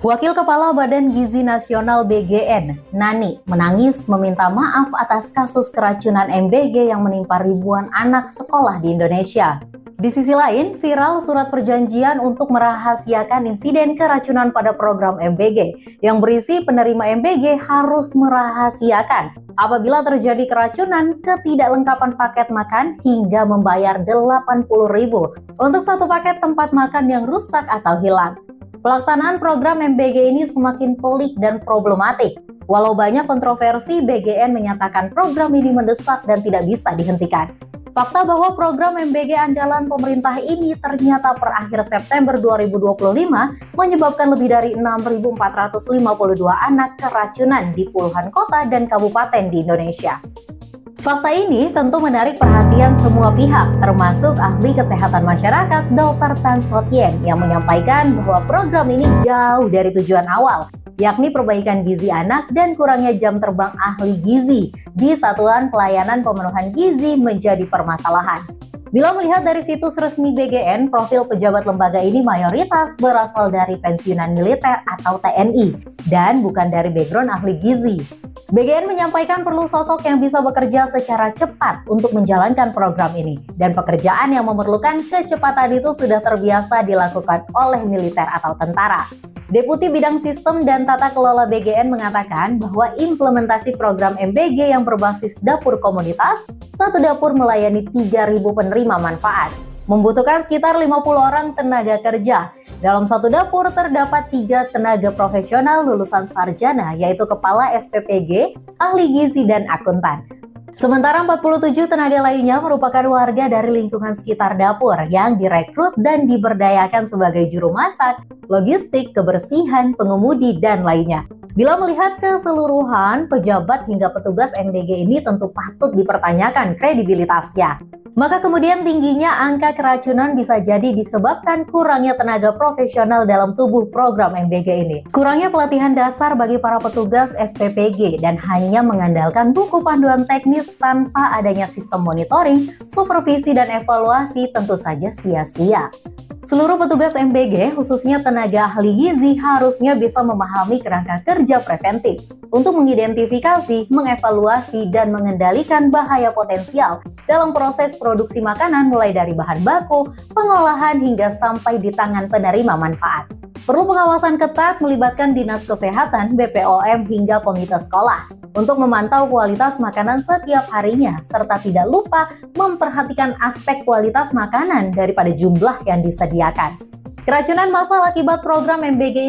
Wakil Kepala Badan Gizi Nasional BGN, Nani, menangis meminta maaf atas kasus keracunan MBG yang menimpa ribuan anak sekolah di Indonesia. Di sisi lain, viral surat perjanjian untuk merahasiakan insiden keracunan pada program MBG yang berisi penerima MBG harus merahasiakan apabila terjadi keracunan, ketidaklengkapan paket makan hingga membayar Rp80.000 untuk satu paket tempat makan yang rusak atau hilang. Pelaksanaan program MBG ini semakin pelik dan problematik. Walau banyak kontroversi, BGN menyatakan program ini mendesak dan tidak bisa dihentikan. Fakta bahwa program MBG andalan pemerintah ini ternyata per akhir September 2025 menyebabkan lebih dari 6.452 anak keracunan di puluhan kota dan kabupaten di Indonesia. Fakta ini tentu menarik perhatian semua pihak, termasuk ahli kesehatan masyarakat Dr. Tan Sotien yang menyampaikan bahwa program ini jauh dari tujuan awal, yakni perbaikan gizi anak dan kurangnya jam terbang ahli gizi di Satuan Pelayanan Pemenuhan Gizi menjadi permasalahan. Bila melihat dari situs resmi BGN, profil pejabat lembaga ini mayoritas berasal dari pensiunan militer atau TNI dan bukan dari background ahli gizi. BGN menyampaikan perlu sosok yang bisa bekerja secara cepat untuk menjalankan program ini, dan pekerjaan yang memerlukan kecepatan itu sudah terbiasa dilakukan oleh militer atau tentara. Deputi Bidang Sistem dan Tata Kelola BGN mengatakan bahwa implementasi program MBG yang berbasis dapur komunitas, satu dapur melayani 3.000 penerima manfaat, membutuhkan sekitar 50 orang tenaga kerja. Dalam satu dapur terdapat 3 tenaga profesional lulusan sarjana, yaitu kepala SPPG, ahli gizi, dan akuntan. Sementara 47 tenaga lainnya merupakan warga dari lingkungan sekitar dapur yang direkrut dan diberdayakan sebagai juru masak, logistik, kebersihan, pengemudi, dan lainnya. Bila melihat keseluruhan, pejabat hingga petugas MBG ini tentu patut dipertanyakan kredibilitasnya. Maka kemudian tingginya angka keracunan bisa jadi disebabkan kurangnya tenaga profesional dalam tubuh program MBG ini. Kurangnya pelatihan dasar bagi para petugas SPPG dan hanya mengandalkan buku panduan teknis tanpa adanya sistem monitoring, supervisi, dan evaluasi tentu saja sia-sia. Seluruh petugas MBG, khususnya tenaga ahli gizi, harusnya bisa memahami kerangka kerja preventif untuk mengidentifikasi, mengevaluasi, dan mengendalikan bahaya potensial dalam proses produksi makanan mulai dari bahan baku, pengolahan, hingga sampai di tangan penerima manfaat. Perlu pengawasan ketat melibatkan Dinas Kesehatan, BPOM, hingga komite sekolah untuk memantau kualitas makanan setiap harinya, serta tidak lupa memperhatikan aspek kualitas makanan daripada jumlah yang disediakan. Keracunan massal akibat program MBG